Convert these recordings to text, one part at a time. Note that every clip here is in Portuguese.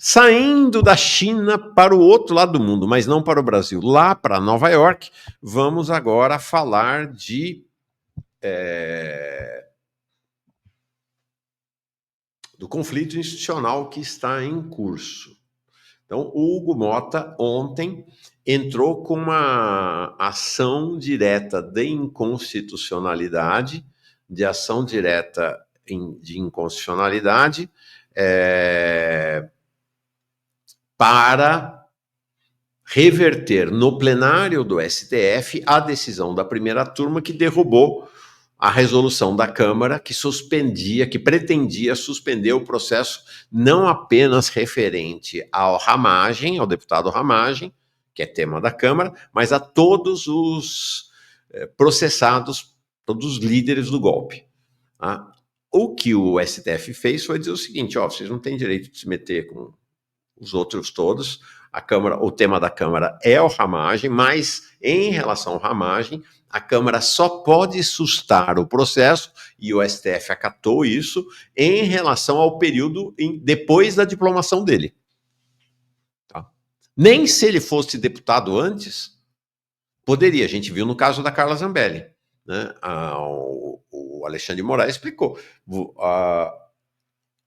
Saindo da China para o outro lado do mundo, mas não para o Brasil, lá para Nova York, vamos agora falar do conflito institucional que está em curso. Então, o Hugo Mota, ontem, entrou com uma ação direta de inconstitucionalidade, de ação direta de inconstitucionalidade, para reverter no plenário do STF a decisão da primeira turma que derrubou a resolução da Câmara que suspendia, que pretendia suspender o processo não apenas referente ao Ramagem, ao deputado Ramagem, que é tema da Câmara, mas a todos os processados, todos os líderes do golpe. Tá? O que o STF fez foi dizer o seguinte, vocês não têm direito de se meter com os outros todos, a Câmara, o tema da Câmara é o Ramagem, mas em relação ao Ramagem, a Câmara só pode sustar o processo, e o STF acatou isso, em relação ao período depois da diplomação dele. Tá? Nem se ele fosse deputado antes, poderia. A gente viu no caso da Carla Zambelli. Né? O Alexandre de Moraes explicou.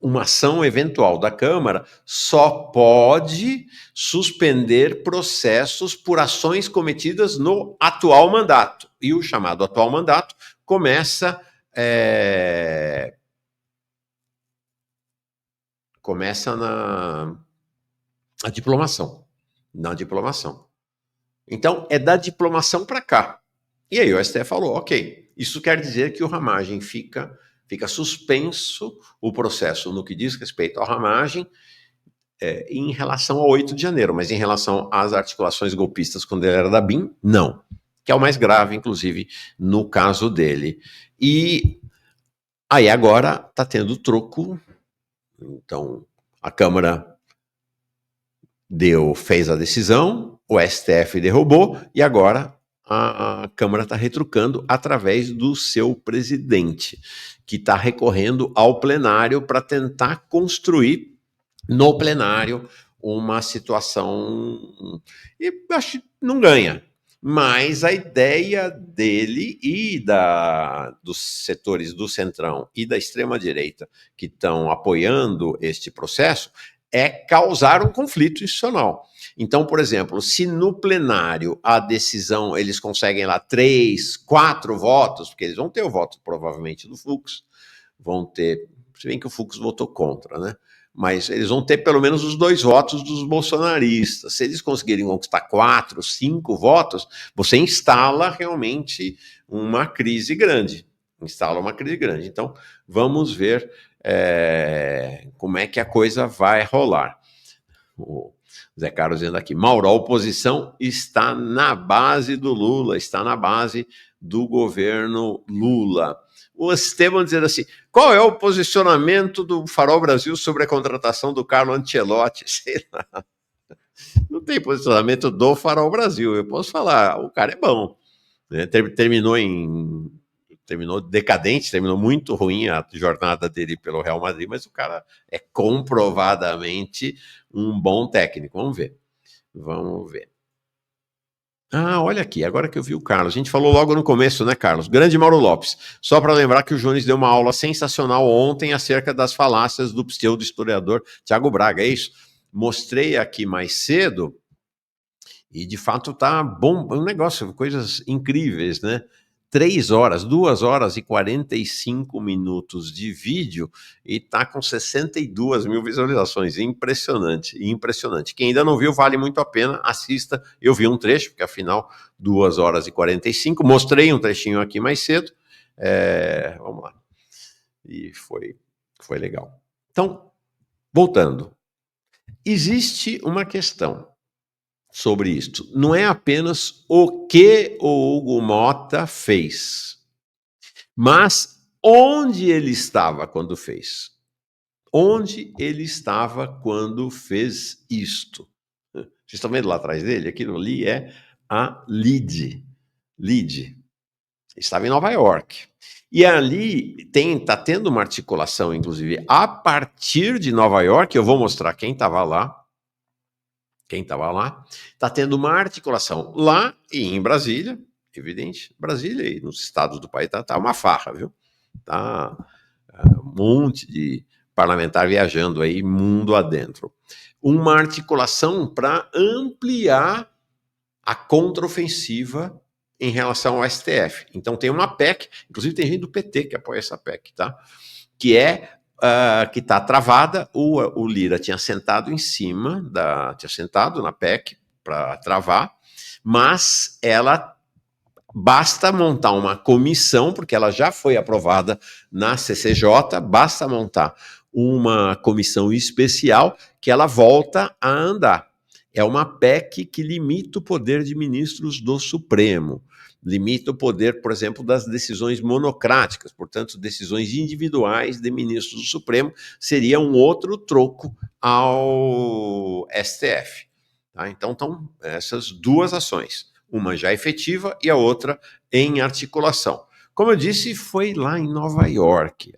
Uma ação eventual da Câmara só pode suspender processos por ações cometidas no atual mandato. E o chamado atual mandato começa na diplomação. Na diplomação. Então, é da diplomação para cá. E aí o STF falou, ok, isso quer dizer que o Ramagem fica suspenso o processo no que diz respeito ao Ramagem em relação ao 8 de janeiro, mas em relação às articulações golpistas quando ele era da BIM, não. Que é o mais grave, inclusive, no caso dele. E aí agora está tendo troco. Então, a Câmara fez a decisão, o STF derrubou, e agora a Câmara está retrucando através do seu presidente, que está recorrendo ao plenário para tentar construir no plenário uma situação, e acho que não ganha, mas a ideia dele e dos setores do Centrão e da extrema-direita que estão apoiando este processo é causar um conflito institucional. Então, por exemplo, se no plenário a decisão, eles conseguem lá 3, 4 votos, porque eles vão ter o voto provavelmente do Fux, vão ter, se bem que o Fux votou contra, né? Mas eles vão ter pelo menos os 2 votos dos bolsonaristas. Se eles conseguirem conquistar 4, 5 votos, você instala realmente uma crise grande. Então, vamos ver como é que a coisa vai rolar. O Zé Carlos dizendo aqui, Mauro, a oposição está na base do Lula, está na base do governo Lula. O Esteban dizendo assim, qual é o posicionamento do Farol Brasil sobre a contratação do Carlo Ancelotti? Sei lá. Não tem posicionamento do Farol Brasil, eu posso falar, o cara é bom. Né? Terminou decadente, terminou muito ruim a jornada dele pelo Real Madrid, mas o cara é comprovadamente um bom técnico. Vamos ver. Ah, olha aqui, agora que eu vi o Carlos. A gente falou logo no começo, né, Carlos? Grande Mauro Lopes. Só para lembrar que o Jones deu uma aula sensacional ontem acerca das falácias do pseudo-historiador Tiago Braga, é isso? Mostrei aqui mais cedo e, de fato, tá bom, um negócio, coisas incríveis, né? 2 horas e 45 minutos de vídeo e tá com 62 mil visualizações. Impressionante. Quem ainda não viu, vale muito a pena, assista. Eu vi um trecho, porque afinal, 2 horas e 45. Mostrei um trechinho aqui mais cedo. Vamos lá. E foi legal. Então, voltando. Existe uma questão sobre isto. Não é apenas o que o Hugo Mota fez, mas onde ele estava quando fez. Onde ele estava quando fez isto. Vocês estão vendo lá atrás dele? Aquilo ali é a Lide. Estava em Nova York. E ali está tendo uma articulação, inclusive, a partir de Nova York. Eu vou mostrar quem estava lá. Está tendo uma articulação lá e em Brasília, evidente. Brasília e nos estados do país tá uma farra, viu? Tá um monte de parlamentar viajando aí mundo adentro. Uma articulação para ampliar a contraofensiva em relação ao STF. Então tem uma PEC, inclusive tem gente do PT que apoia essa PEC, tá? Que está travada. O Lira tinha sentado em cima tinha sentado na PEC para travar, mas ela basta montar uma comissão, porque ela já foi aprovada na CCJ, basta montar uma comissão especial que ela volta a andar. É uma PEC que limita o poder de ministros do Supremo, limita o poder, por exemplo, das decisões monocráticas, portanto, decisões individuais de ministros do Supremo seria um outro troco ao STF. Tá? Então, estão essas duas ações, uma já efetiva e a outra em articulação. Como eu disse, foi lá em Nova York.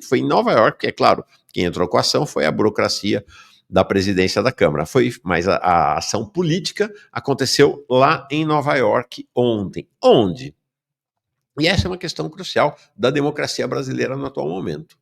Foi em Nova York, é claro, quem entrou com a ação foi a burocracia da presidência da Câmara. Mas a ação política aconteceu lá em Nova York ontem. Onde? E essa é uma questão crucial da democracia brasileira no atual momento.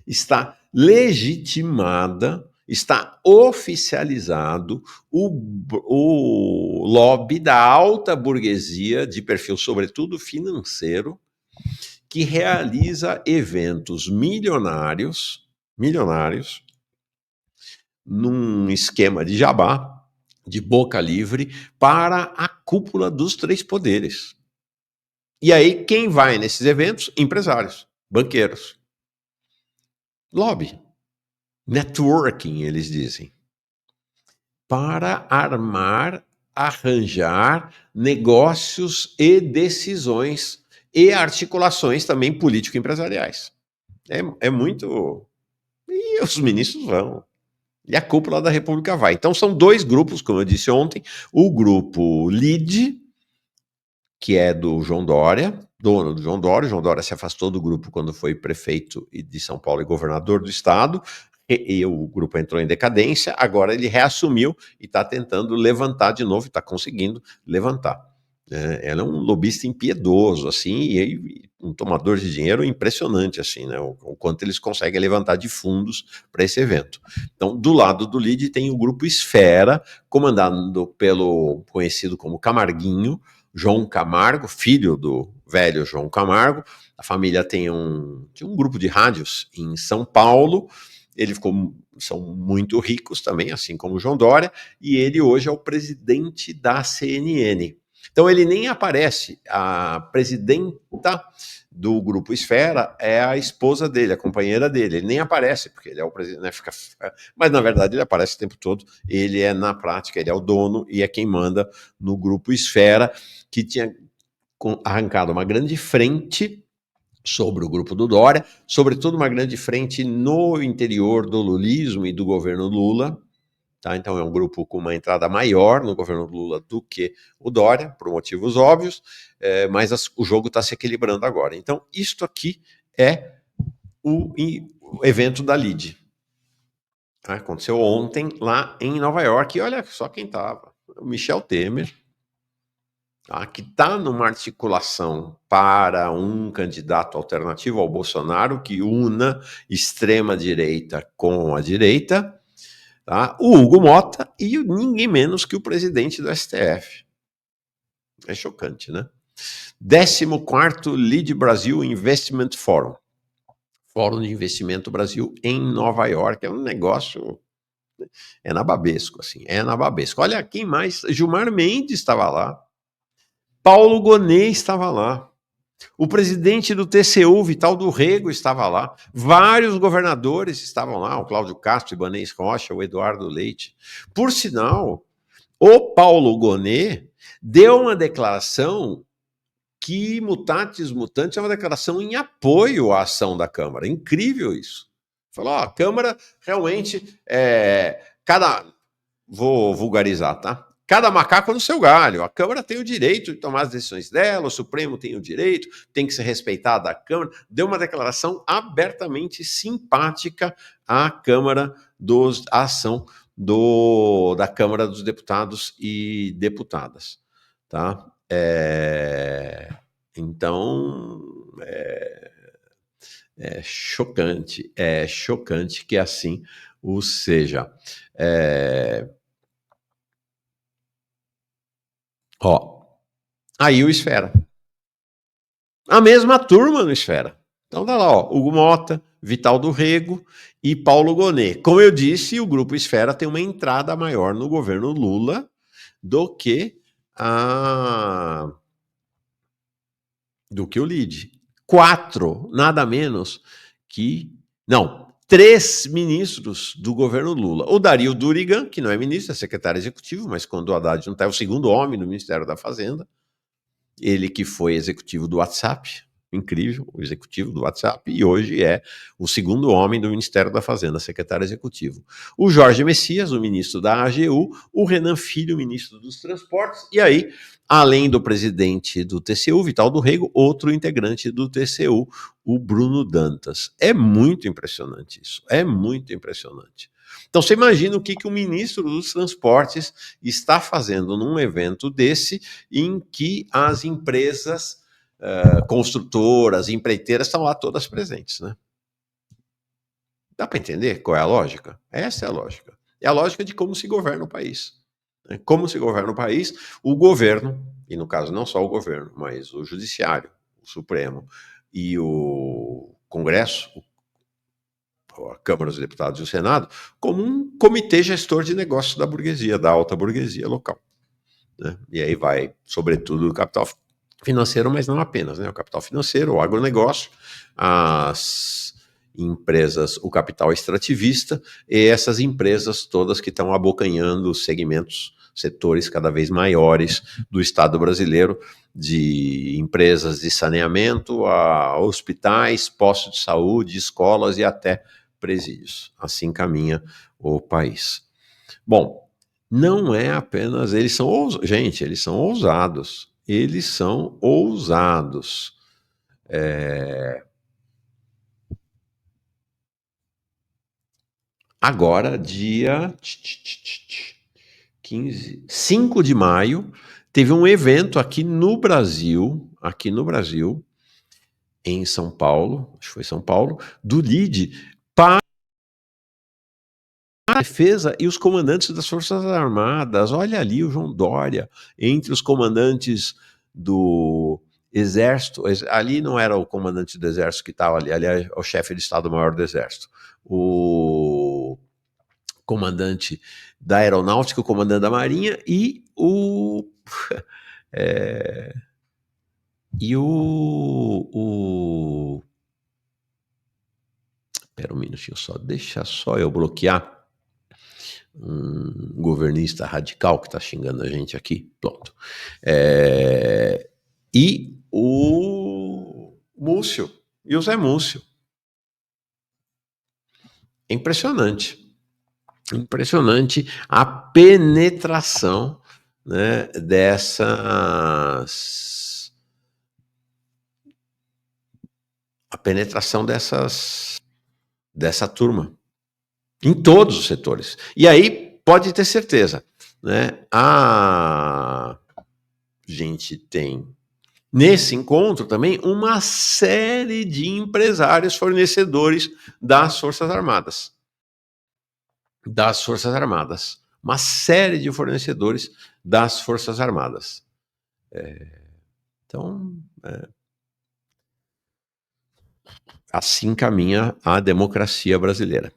Está legitimada, está oficializado o lobby da alta burguesia, de perfil sobretudo financeiro, que realiza eventos milionários, num esquema de jabá, de boca livre, para a cúpula dos três poderes. E aí, quem vai nesses eventos? Empresários, banqueiros. Lobby. Networking, eles dizem. Para arranjar negócios e decisões e articulações também político-empresariais. É muito... E os ministros vão. E a cúpula da República vai. Então são dois grupos, como eu disse ontem, o grupo LIDE, que é do João Dória, dono do João Dória. O João Dória se afastou do grupo quando foi prefeito de São Paulo e governador do estado, e o grupo entrou em decadência, agora ele reassumiu e está tentando levantar de novo, está conseguindo levantar. Ela é um lobista impiedoso, assim, e um tomador de dinheiro impressionante, assim, né? O quanto eles conseguem levantar de fundos para esse evento. Então, do lado do LIDE tem o grupo Esfera, comandado pelo conhecido como Camarguinho, João Camargo, filho do velho João Camargo. A família tinha um grupo de rádios em São Paulo. São muito ricos também, assim como o João Dória, e ele hoje é o presidente da CNN. Então ele nem aparece. A presidenta do Grupo Esfera é a esposa dele, a companheira dele. Ele nem aparece, porque ele é o presidente, né? Mas na verdade ele aparece o tempo todo. Ele é, na prática, ele é o dono e é quem manda no Grupo Esfera, que tinha arrancado uma grande frente sobre o grupo do Dória, sobretudo uma grande frente no interior do lulismo e do governo Lula. Tá? Então é um grupo com uma entrada maior no governo Lula do que o Dória, por motivos óbvios, mas o jogo está se equilibrando agora. Então isto aqui é o evento da LIDE. Aconteceu ontem lá em Nova York, e olha só quem estava, o Michel Temer, que está numa articulação para um candidato alternativo ao Bolsonaro, que una extrema-direita com a direita, tá? O Hugo Motta e ninguém menos que o presidente do STF. É chocante, né? 14º LIDE Brasil Investment Forum. Fórum de Investimento Brasil em Nova York. É um negócio... É nababesco, assim. É nababesco. Olha, quem mais? Gilmar Mendes estava lá. Paulo Gonet estava lá. O presidente do TCU, Vital do Rego, estava lá. Vários governadores estavam lá. O Cláudio Castro, Ibanez Rocha, o Eduardo Leite. Por sinal, o Paulo Gonet deu uma declaração que, mutatis mutandis, é uma declaração em apoio à ação da Câmara. Incrível isso. Falou, a Câmara realmente... Vou vulgarizar, tá? Cada macaco no seu galho. A Câmara tem o direito de tomar as decisões dela, o Supremo tem o direito, tem que ser respeitada a Câmara. Deu uma declaração abertamente simpática à Câmara à ação da Câmara dos Deputados e Deputadas. Tá? Então, é chocante que assim o seja. Aí o Esfera. A mesma turma no Esfera. Então tá lá, Hugo Mota, Vital do Rego e Paulo Gonet. Como eu disse, o Grupo Esfera tem uma entrada maior no governo Lula do que o LIDE. 4, nada menos que... Não, 3 ministros do governo Lula. O Dario Durigan, que não é ministro, é secretário executivo, mas quando o Haddad não está, é o segundo homem do Ministério da Fazenda. Ele que foi executivo do WhatsApp, incrível, o executivo do WhatsApp, e hoje é o segundo homem do Ministério da Fazenda, secretário executivo. O Jorge Messias, o ministro da AGU, o Renan Filho, ministro dos Transportes, e aí, além do presidente do TCU, Vital do Rego, outro integrante do TCU, o Bruno Dantas. É muito impressionante isso, é muito impressionante. Então você imagina o que o ministro dos Transportes está fazendo num evento desse, em que as empresas construtoras, empreiteiras estão lá todas presentes, né? Dá para entender qual é a lógica? Essa é a lógica. É a lógica de como se governa o país. Como se governa o país, o governo, e no caso não só o governo, mas o judiciário, o Supremo e o Congresso, a Câmara dos Deputados e o Senado, como um comitê gestor de negócios da burguesia, da alta burguesia local. Né? E aí vai, sobretudo, o capital financeiro, mas não apenas, né? O capital financeiro, o agronegócio, as empresas, o capital extrativista e essas empresas todas que estão abocanhando segmentos, setores cada vez maiores do Estado brasileiro, de empresas de saneamento a hospitais, postos de saúde, escolas e até presídios. Assim caminha o país. Bom, não é apenas... Eles são ousados. Gente, eles são ousados. Eles são ousados. Agora, dia 15, 5 de maio, teve um evento aqui no Brasil, em São Paulo, acho que foi São Paulo, do LIDE, para a defesa e os comandantes das Forças Armadas. Olha ali o João Dória, entre os comandantes do Exército. Ali não era o comandante do Exército que estava ali, ali é o chefe de Estado-Maior do Exército. O comandante da Aeronáutica, o comandante da Marinha e o... Espera um minutinho só, deixa só eu bloquear um governista radical que está xingando a gente aqui. Pronto. E o Múcio, e o Zé Múcio. É impressionante. Impressionante a penetração, né, dessa turma em todos os setores. E aí pode ter certeza, né? A gente tem nesse encontro também uma série de empresários fornecedores das Forças Armadas. Uma série de fornecedores das Forças Armadas. Então, assim caminha a democracia brasileira.